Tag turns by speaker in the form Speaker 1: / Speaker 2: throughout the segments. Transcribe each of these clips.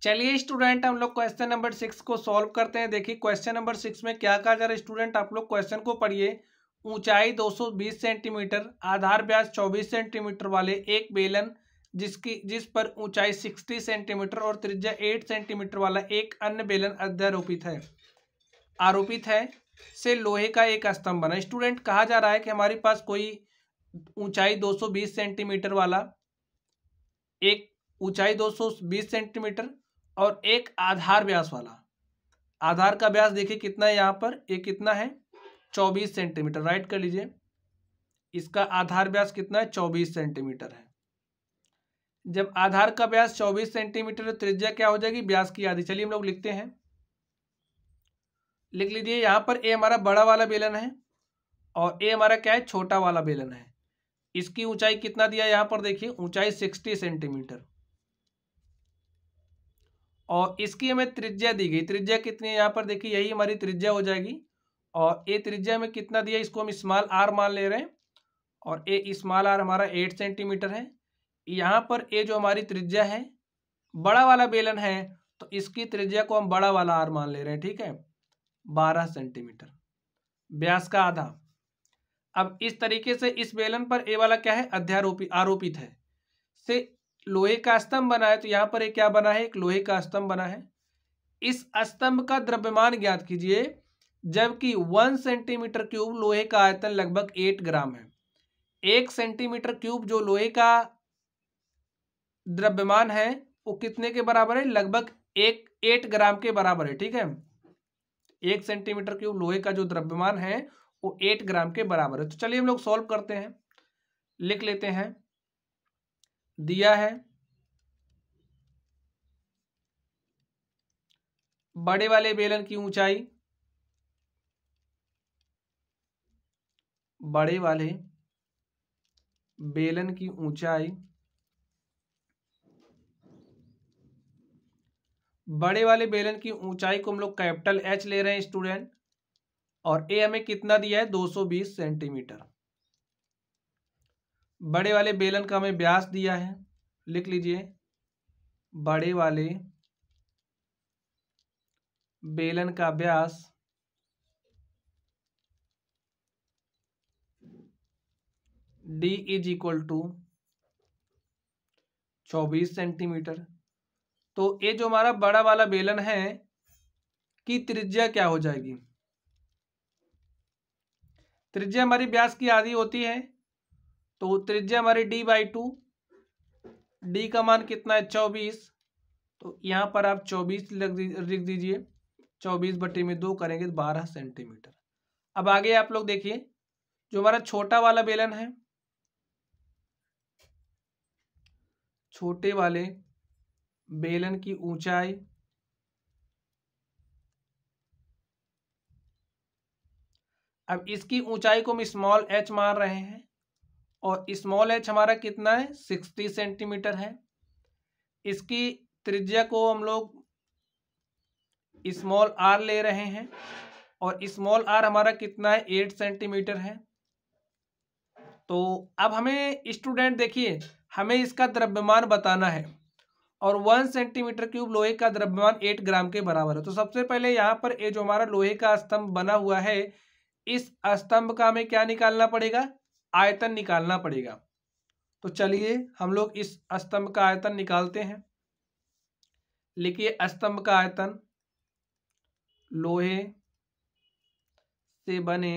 Speaker 1: चलिए स्टूडेंट, हम लोग क्वेश्चन नंबर 6 को सॉल्व करते हैं। देखिए क्वेश्चन नंबर 6 में क्या कहा जा रहा है स्टूडेंट, आप लोग क्वेश्चन को पढ़िए। ऊंचाई 220 सेंटीमीटर, आधार व्यास 24 सेंटीमीटर वाले एक बेलन जिस पर ऊंचाई 60 सेंटीमीटर और त्रिज्या 8 सेंटीमीटर वाला एक अन्य बेलन आरोपित है से लोहे का एक स्तंभ बना। स्टूडेंट कहा जा रहा है कि हमारे पास कोई ऊंचाई 220 सेंटीमीटर वाला एक ऊंचाई 220 सेंटीमीटर और एक आधार व्यास वाला, आधार का व्यास देखिए कितना है यहाँ पर, ये कितना है 24 सेंटीमीटर। राइट कर लीजिए, इसका आधार व्यास कितना है 24 सेंटीमीटर है। जब आधार का व्यास 24 सेंटीमीटर है, त्रिज्या क्या हो जाएगी व्यास की आधी। चलिए हम लोग लिखते हैं, लिख लीजिए। यहाँ पर ए हमारा बड़ा वाला बेलन है और ए हमारा क्या है छोटा वाला बेलन है। इसकी ऊंचाई कितना दिया यहाँ पर देखिए, ऊंचाई 60 सेंटीमीटर और इसकी हमें त्रिज्या दी गई। त्रिज्या कितनी है यहाँ पर देखिए, यही हमारी त्रिज्या हो जाएगी। और ए त्रिज्या में कितना दिया, इसको हम स्मॉल आर मान ले रहे हैं और ए स्मॉल आर हमारा 8 सेंटीमीटर है। यहाँ पर ए जो हमारी त्रिज्या है, बड़ा वाला बेलन है तो इसकी त्रिज्या को हम बड़ा वाला आर मान ले रहे हैं, ठीक है 12 सेंटीमीटर, व्यास का आधा। अब इस तरीके से इस बेलन पर ए वाला क्या है आरोपित है से लोहे का स्तंभ बना है। तो यहाँ पर एक क्या बना है, एक लोहे का स्तंभ बना है। इस स्तंभ का द्रव्यमान ज्ञात कीजिए, जबकि 1 सेंटीमीटर क्यूब लोहे का आयतन लगभग 8 ग्राम है। 1 सेंटीमीटर क्यूब जो लोहे का द्रव्यमान है वो कितने के बराबर है, लगभग 8 ग्राम के बराबर है, ठीक है। 1 सेंटीमीटर क्यूब लोहे का जो द्रव्यमान है वो 8 ग्राम के बराबर है। तो चलिए हम लोग सॉल्व करते हैं, लिख लेते हैं। दिया है बड़े वाले बेलन की ऊंचाई, बड़े वाले बेलन की ऊंचाई, बड़े वाले बेलन की ऊंचाई को हम लोग कैपिटल एच ले रहे हैं स्टूडेंट, और ए हमें कितना दिया है 220 सेंटीमीटर। बड़े वाले बेलन का हमें व्यास दिया है, लिख लीजिए बड़े वाले बेलन का व्यास D is equal to 24 centimetre. तो ये जो हमारा बड़ा वाला बेलन है की त्रिज्या क्या हो जाएगी, त्रिज्या हमारी व्यास की आधी होती है तो त्रिज्या हमारी D/2, डी का मान कितना है 24, तो यहाँ पर आप 24 लिख दीजिए, 24/2 करेंगे 12 सेंटीमीटर। अब आगे आप लोग देखिए, जो हमारा छोटा वाला बेलन है, छोटे वाले बेलन की ऊंचाई अब इसकी ऊंचाई को हम स्मॉल एच मान रहे हैं और स्मॉल एच हमारा कितना है 60 सेंटीमीटर है। इसकी त्रिज्या को हम लोग स्मॉल आर ले रहे हैं और स्मॉल आर हमारा कितना है 8 सेंटीमीटर है। तो अब हमें स्टूडेंट देखिए, हमें इसका द्रव्यमान बताना है और 1 सेंटीमीटर क्यूब लोहे का द्रव्यमान 8 ग्राम के बराबर है। तो सबसे पहले यहाँ पर ये जो हमारा लोहे का स्तंभ बना हुआ है, इस स्तंभ का हमें क्या निकालना पड़ेगा, आयतन निकालना पड़ेगा। तो चलिए हम लोग इस स्तंभ का आयतन निकालते हैं। लिखिए स्तंभ का आयतन, लोहे से बने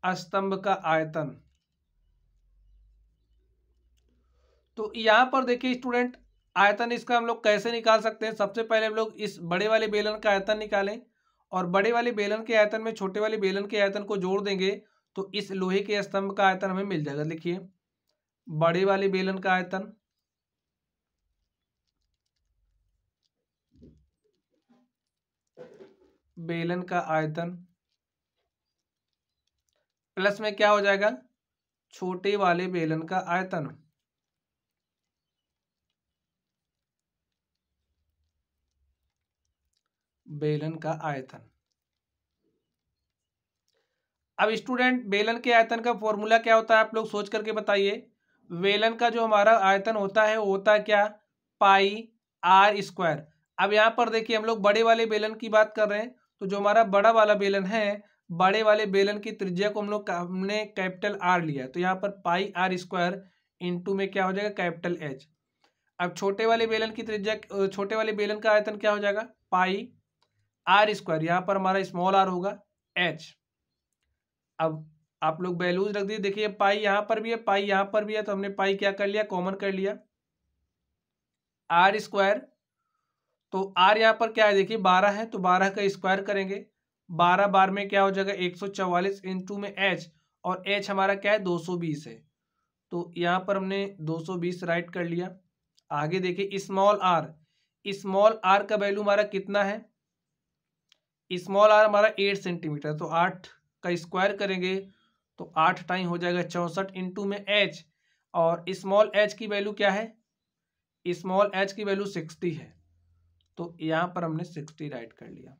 Speaker 1: स्तंभ का आयतन। तो यहाँ पर देखिए स्टूडेंट, आयतन इसका हम लोग कैसे निकाल सकते हैं। सबसे पहले हम लोग इस बड़े वाले बेलन का आयतन निकालें और बड़े वाले बेलन के आयतन में छोटे वाले बेलन के आयतन को जोड़ देंगे तो इस लोहे के स्तंभ का आयतन हमें मिल जाएगा। लिखिए बड़े वाले बेलन का आयतन प्लस में क्या हो जाएगा, छोटे वाले बेलन का आयतन। बेलन का आयतन। अब स्टूडेंट बेलन के आयतन का फॉर्मूला क्या होता है, आप लोग सोच करके बताइए। बेलन का जो हमारा आयतन होता है वो होता है क्या, पाई आर स्क्वायर। अब यहाँ पर देखिए हम लोग बड़े वाले बेलन की बात कर रहे हैं, तो जो हमारा बड़ा वाला बेलन है, बड़े वाले बेलन की त्रिज्या को हमने कैपिटल आर लिया है, तो यहाँ पर पाई आर स्क्वायर इंटू में क्या हो जाएगा कैपिटल एच। अब छोटे वाले बेलन की त्रिज्या, छोटे वाले बेलन का आयतन क्या हो जाएगा पाई आर स्क्वायर, यहाँ पर हमारा स्मॉल आर होगा एच। अब आप लोग वैल्यूज रख दिए, देखिए पाई यहाँ पर भी है, पाई यहाँ पर भी है, तो हमने पाई क्या कर लिया कॉमन कर लिया आर स्क्वायर। तो आर यहाँ पर क्या है देखिए 12 है, तो 12 का स्क्वायर करेंगे, 12 बार में क्या हो जाएगा 144 इंटू में एच, और एच हमारा क्या है 220 है, तो यहाँ पर हमने 220 राइट कर लिया। आगे देखिए स्मॉल आर का वैल्यू हमारा कितना है, स्मॉल आर हमारा 8 सेंटीमीटर, तो 8 का स्क्वायर करेंगे तो 8 टाइम हो जाएगा 64 इंटू में एच, और स्मॉल एच की वैल्यू क्या है, स्मॉल एच की वैल्यू 60 है, तो यहाँ पर हमने 60 राइट कर लिया।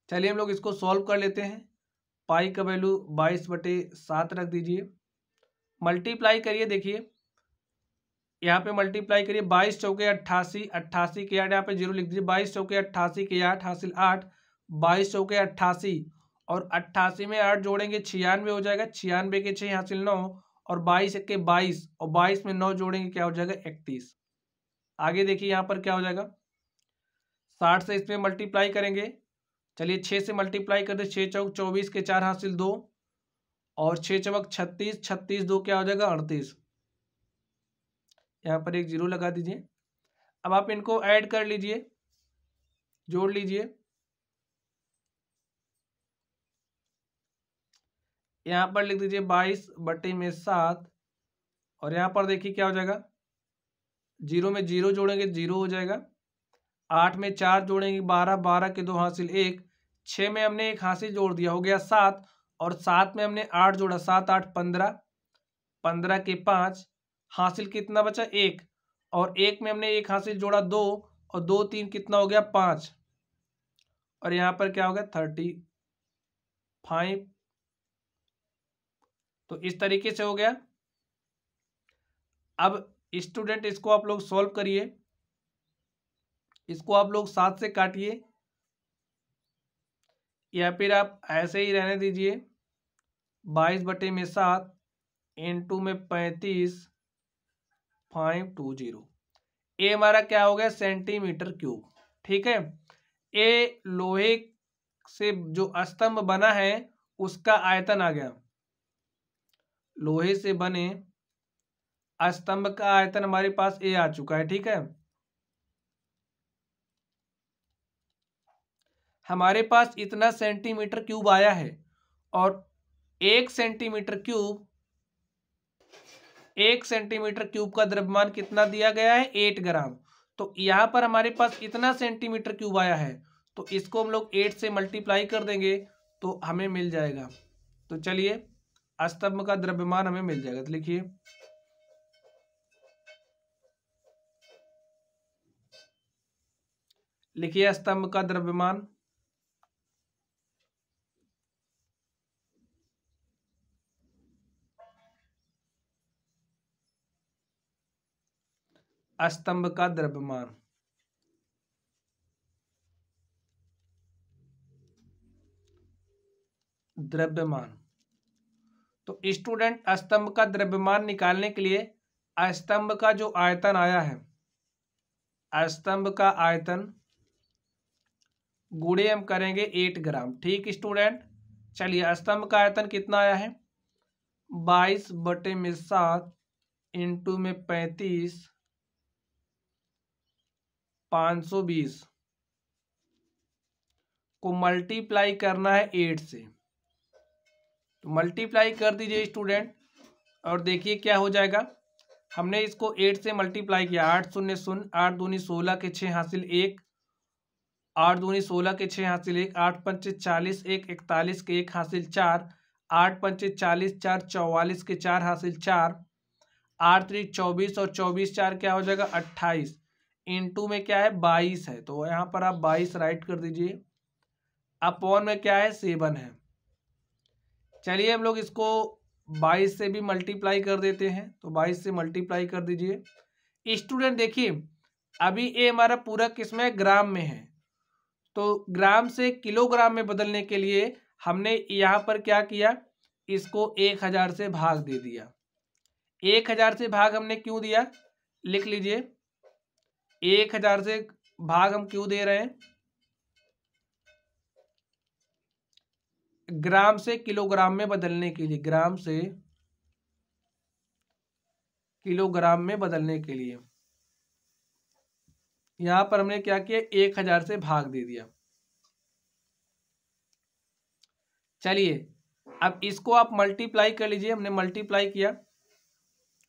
Speaker 1: चलिए हम लोग इसको सॉल्व कर लेते हैं। पाई का वैल्यू 22/7 रख दीजिए, मल्टीप्लाई करिए, देखिए यहाँ पे मल्टीप्लाई करिए, 22 चौके 88, 88 के 8 यहाँ पे 0 लिख दीजिए, 22 चौके 88 के 8 हासिल 8, 22 चौके 88, और 88 में 8 जोड़ेंगे 96 हो जाएगा, 96 के 6 हासिल 9, और 22 के 22, और 22 में 9 जोड़ेंगे क्या हो जाएगा 31। आगे देखिए यहाँ पर क्या हो जाएगा 60 से इसमें मल्टीप्लाई करेंगे, चलिए 6 से मल्टीप्लाई कर दे, 6 चौक 24 के 4 हासिल 2, और 6 चौक 36, 36 2 क्या हो जाएगा 38, यहाँ पर एक 0 लगा दीजिए। अब आप इनको ऐड कर लीजिए, जोड़ लीजिए, यहाँ पर लिख दीजिए 22/7, और यहाँ पर देखिए क्या हो जाएगा 0 में 0 जोड़ेंगे 0 हो जाएगा, 8 में 4 जोड़ेंगे 12, 12 के 2 हासिल 1, 6 में हमने 1 हासिल जोड़ दिया हो गया 7, और 7 में हमने 8 जोड़ा 7 8 15, 15 के 5 हासिल कितना बचा 1, और 1 में हमने 1 हासिल जोड़ा 2, और 2 3 कितना हो गया 5, और यहाँ पर क्या हो गया 35। तो इस तरीके से हो गया। अब स्टूडेंट इसको आप लोग सॉल्व करिए, इसको आप लोग 7 से काटिए, या फिर आप ऐसे ही रहने दीजिए, 22/7 इंटू में 35,520। ए हमारा क्या हो गया सेंटीमीटर क्यूब, ठीक है। ए लोहे से जो स्तंभ बना है उसका आयतन आ गया, लोहे से बने स्तंभ का आयतन हमारे पास ए आ चुका है, ठीक है। हमारे पास इतना सेंटीमीटर क्यूब आया है, और 1 सेंटीमीटर क्यूब का द्रव्यमान कितना दिया गया है 8 ग्राम। तो यहाँ पर हमारे पास इतना सेंटीमीटर क्यूब आया है, तो इसको हम लोग 8 से मल्टीप्लाई कर देंगे तो हमें मिल जाएगा। तो चलिए स्तंभ का द्रव्यमान हमें मिल जाएगा, तो लिखिए स्तंभ का द्रव्यमान, स्तंभ का द्रव्यमान, तो स्टूडेंट स्तंभ का द्रव्यमान निकालने के लिए स्तंभ का जो आयतन आया है, स्तंभ का आयतन गुणे हम करेंगे 8 ग्राम, ठीक स्टूडेंट। चलिए स्तंभ का आयतन कितना आया है 22/7 इंटू में 35 520 को मल्टीप्लाई करना है 8 से, तो मल्टीप्लाई कर दीजिए स्टूडेंट, और देखिए क्या हो जाएगा। हमने इसको 8 से मल्टीप्लाई किया, 8 0 0, 8 दूनी 16 के 6 हासिल 1, 8 दूनी 16 के 6 हासिल 1, 8 पंचे 40, 1 41 के 1 हासिल 4, 8 पंचे 40, 4 44 के 4 हासिल 4, 8 3 24, और 24 4 क्या हो जाएगा 28, इंटू में क्या है 22 है, तो यहाँ पर आप 22 राइट कर दीजिए, अपॉन में क्या है 7 है। चलिए हम लोग इसको 22 से भी मल्टीप्लाई कर देते हैं, तो 22 से मल्टीप्लाई कर दीजिए, स्टूडेंट देखिए अभी ये हमारा पूरा किसमें ग्राम में है, तो ग्राम से किलोग्राम में बदलने के लिए हमने यहाँ पर क्या किया, इसको 1000 से भाग दे दिया। 1000 से भाग हमने क्यों दिया, लिख लीजिए 1000 से भाग हम क्यों दे रहे हैं, ग्राम से किलोग्राम में बदलने के लिए, ग्राम से किलोग्राम में बदलने के लिए यहां पर हमने क्या किया, 1000 से भाग दे दिया। चलिए अब इसको आप मल्टीप्लाई कर लीजिए, हमने मल्टीप्लाई किया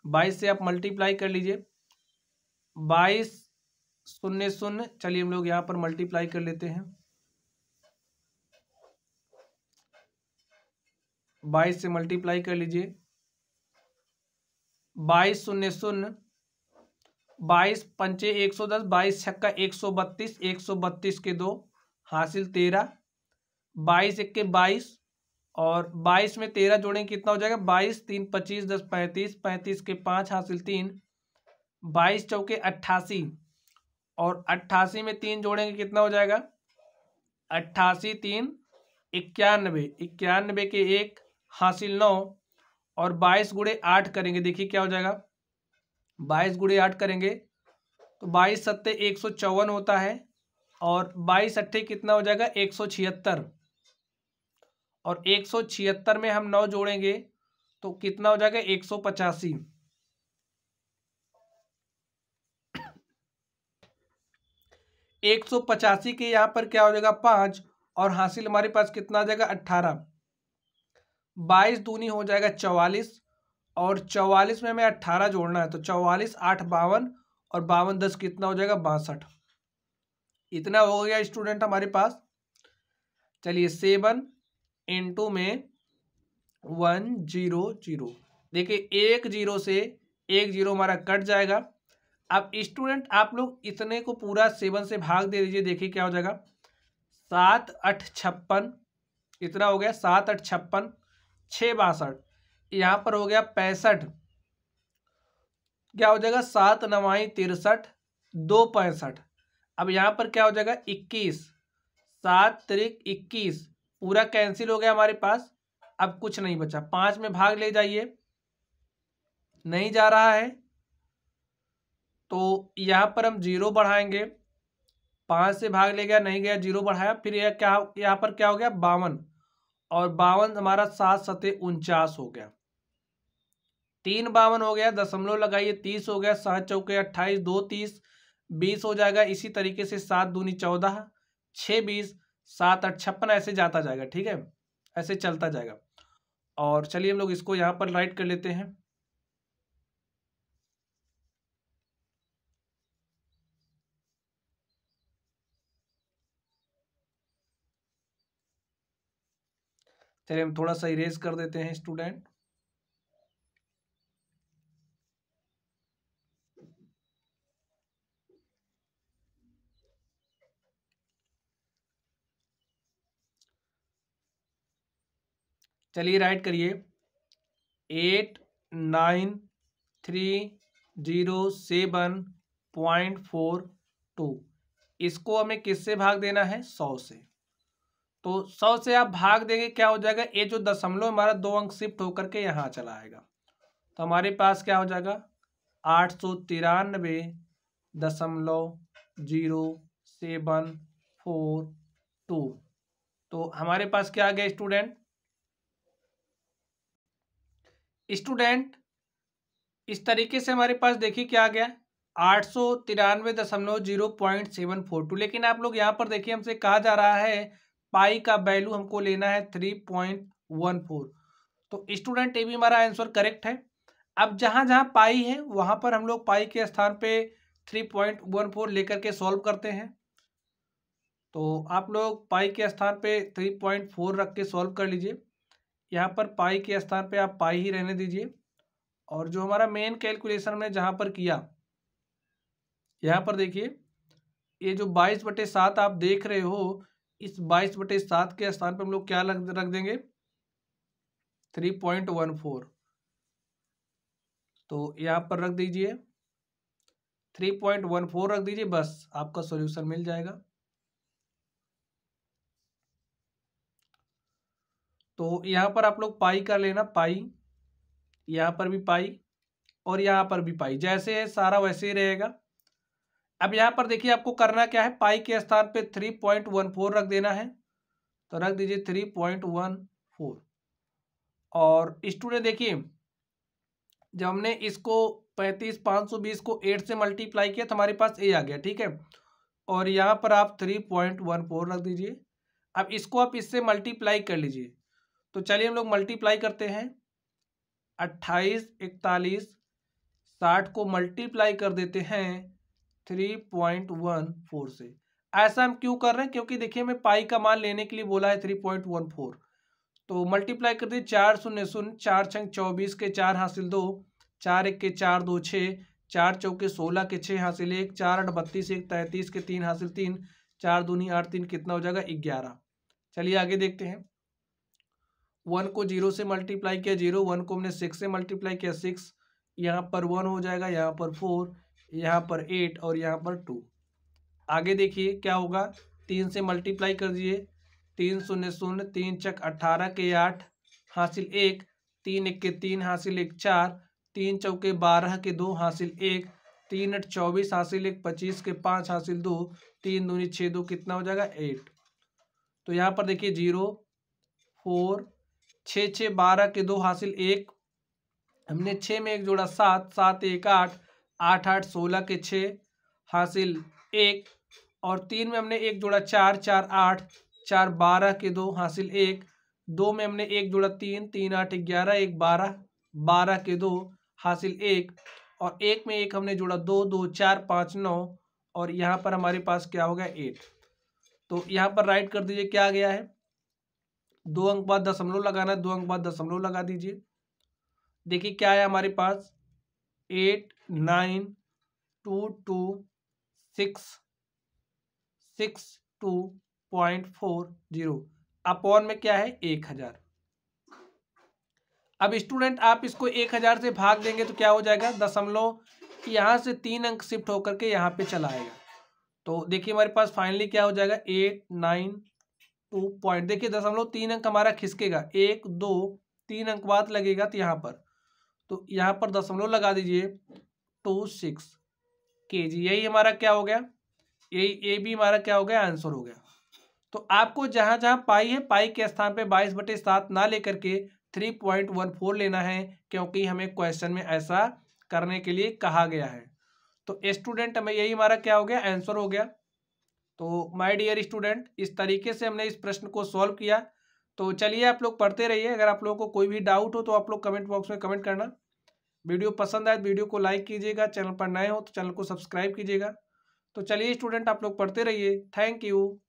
Speaker 1: 22 से, आप मल्टीप्लाई कर लीजिए 22 शून्य शून्य, चलिए हम लोग यहाँ पर मल्टीप्लाई कर लेते हैं 22 से मल्टीप्लाई कर लीजिए 22 शून्य शून्य, 22 पंचे 110, 22 छक्का 132, 132 के 2 हासिल 13, 22 एक के 22 और 22 में 13 जोड़ेंगे कितना हो जाएगा, 22 3 25 10 35, 35 के 5 हासिल 3, 22 चौके 88 और 88 में 3 जोड़ेंगे कितना हो जाएगा, 88 3 91, 91 के 1 हासिल 9 और 22 गुणे 8 करेंगे, देखिए क्या हो जाएगा, 22 गुणे 8 करेंगे तो 22 सत्ते 154 होता है और 22 अट्ठे कितना हो जाएगा, 176 और 176 में हम 9 जोड़ेंगे तो कितना हो जाएगा, 185। 185 के यहाँ पर क्या हो जाएगा 5 और हासिल हमारे पास कितना आ जाएगा 18, 22 दूनी हो जाएगा 44 और 44 में हमें 18 जोड़ना है तो 44 8 52 और 52 10 कितना हो जाएगा 62, इतना हो गया स्टूडेंट हमारे पास। चलिए 7 इंटू में 100, देखिए 1 0 से 1 0 हमारा कट जाएगा। अब स्टूडेंट आप लोग इतने को पूरा 7 से भाग दे दीजिए, देखिए क्या हो जाएगा, 7 8 56, इतना हो गया 7 8 56, 6 62, यहाँ पर हो गया 65, क्या हो जाएगा 7 9 63, 2 65, अब यहाँ पर क्या हो जाएगा 21, 7 3 21, पूरा कैंसिल हो गया हमारे पास, अब कुछ नहीं बचा, 5 में भाग ले जाइए, नहीं जा रहा है तो यहाँ पर हम 0 बढ़ाएंगे, 5 से भाग ले गया नहीं गया, 0 बढ़ाया, फिर यह क्या, यहाँ पर क्या हो गया 52 और 52 हमारा 7 7 49 हो गया, 3 52 हो गया, दशमलव लगाइए 30 हो गया, 7 चौके 28, 2 30, 20 हो जाएगा, इसी तरीके से 7 दूनी 14, 6 20, 7 8 56, ऐसे जाता जाएगा, ठीक है, ऐसे चलता जाएगा। और चलिए हम लोग इसको यहाँ पर राइट कर लेते हैं, चलिए हम थोड़ा सा इरेज कर देते हैं स्टूडेंट, चलिए राइट करिए 893007.42, इसको हमें किससे भाग देना है 100 से, तो 100 से आप भाग देंगे क्या हो जाएगा, ये जो दशमलव हमारा 2 अंक शिफ्ट होकर के यहाँ चला आएगा, तो हमारे पास क्या हो जाएगा 893.0742, तो हमारे पास क्या आ गया स्टूडेंट इस तरीके से हमारे पास देखिए क्या आ गया 893.0.742, लेकिन आप लोग यहाँ पर देखिए हमसे कहा जा रहा है पाई का वैल्यू हमको लेना है 3.14, तो स्टूडेंट ये भी हमारा आंसर करेक्ट है। अब जहाँ जहाँ पाई है वहाँ पर हम लोग पाई के स्थान पे 3.14 लेकर के सॉल्व करते हैं, तो आप लोग पाई के स्थान पे 3.4 रख के सॉल्व कर लीजिए, यहाँ पर पाई के स्थान पे आप पाई ही रहने दीजिए, और जो हमारा मेन कैलकुलेशन में जहाँ पर किया, यहाँ पर देखिए ये जो 22/7 आप देख रहे हो, इस 22/7 के स्थान पर हम लोग क्या रख देंगे 3.14, तो यहाँ पर रख दीजिए 3.14 रख दीजिए, बस आपका सॉल्यूशन मिल जाएगा। तो यहाँ पर आप लोग पाई कर लेना, पाई, यहाँ पर भी पाई और यहाँ पर भी पाई, जैसे है सारा वैसे ही रहेगा। अब यहाँ पर देखिए आपको करना क्या है, पाई के स्थान पे 3.14 रख देना है, तो रख दीजिए 3.14। और स्टूडेंट देखिए जब हमने इसको 35,520 को 8 से मल्टीप्लाई किया तो हमारे पास ए आ गया, ठीक है। और यहाँ पर आप 3.14 रख दीजिए। अब इसको आप इससे मल्टीप्लाई कर लीजिए, तो चलिए हम लोग मल्टीप्लाई करते हैं। 28, 41, 60 को मल्टीप्लाई कर देते हैं 3.14 से। ऐसा हम क्यों कर रहे हैं, क्योंकि देखिए हमें पाई का मान लेने के लिए बोला है 3.14। तो मल्टीप्लाई कर दिए, 4 शून्य शून्य, 4 छंग 24 के 4 हासिल 2, 4 एक के 4 2 6, 4 चौके 16 के 6 हासिल 1, 4 8 32, 1 33 के 3 हासिल 3, 4 दूनी 8, 3 कितना हो जाएगा 11। चलिए आगे देखते हैं। 1 को 0 से मल्टीप्लाई किया 0, 1 को हमने 6 से मल्टीप्लाई किया 6, यहाँ पर 1 हो जाएगा, यहाँ पर 4, यहाँ पर 8 और यहाँ पर 2। आगे देखिए क्या होगा, 3 से मल्टीप्लाई कर दीजिए, 3 शून्य शून्य, 3 चक 18 के 8 हासिल 1, 3 एक के 3 हासिल 1 4, 3 चौके 12 के 2 हासिल 1, 3 8 24 हासिल 1, 25 के 5 हासिल 2, 3 दूनी 6 2 कितना हो जाएगा 8। तो यहाँ पर देखिए 0 4, 6 6 12 के 2 हासिल 1, हमने 6 में एक जोड़ा 7, 7 1 8, 8 8 16 के 6 हासिल 1, और 3 में हमने एक जोड़ा 4, 4 8, 4 12 के 2 हासिल 1, 2 में हमने एक जोड़ा 3, 3 8 11, 1 12, 12 के 2 हासिल 1, और 1 में एक हमने जोड़ा 2, 2 4 5 9, और यहाँ पर हमारे पास क्या हो गया 8। तो यहाँ पर राइट कर दीजिए क्या आ गया है, 2 अंक बाद दशमलव लगाना है, 2 अंक बाद दशमलव लगा दीजिए। देखिए क्या है हमारे पास 8 9 2 2 6 62.40 अपॉन में क्या है 1000। अब स्टूडेंट आप इसको 1000 से भाग देंगे तो क्या हो जाएगा, दशमलव यहाँ से 3 अंक शिफ्ट होकर के यहाँ पे चला आएगा। तो देखिए हमारे पास फाइनली क्या हो जाएगा 892 पॉइंट, देखिए दशमलव 3 अंक हमारा खिसकेगा, 1 2 3 अंक बाद लगेगा, तो यहाँ पर, तो यहाँ पर दशमलव लगा दीजिए 26 kg। यही हमारा क्या हो गया, यही ए भी हमारा क्या हो गया, आंसर हो गया। तो आपको जहां जहां पाई है, पाई के स्थान पे 22/7 ना लेकर के 3.14 लेना है, क्योंकि हमें क्वेश्चन में ऐसा करने के लिए कहा गया है। तो स्टूडेंट हमें यही हमारा क्या हो गया, आंसर हो गया। तो माय डियर स्टूडेंट, इस तरीके से हमने इस प्रश्न को सॉल्व किया। तो चलिए आप लोग पढ़ते रहिए, अगर आप लोगों को कोई भी डाउट हो तो आप लोग कमेंट बॉक्स में कमेंट करना। वीडियो पसंद आए तो वीडियो को लाइक कीजिएगा, चैनल पर नए हो तो चैनल को सब्सक्राइब कीजिएगा। तो चलिए स्टूडेंट आप लोग पढ़ते रहिए, थैंक यू।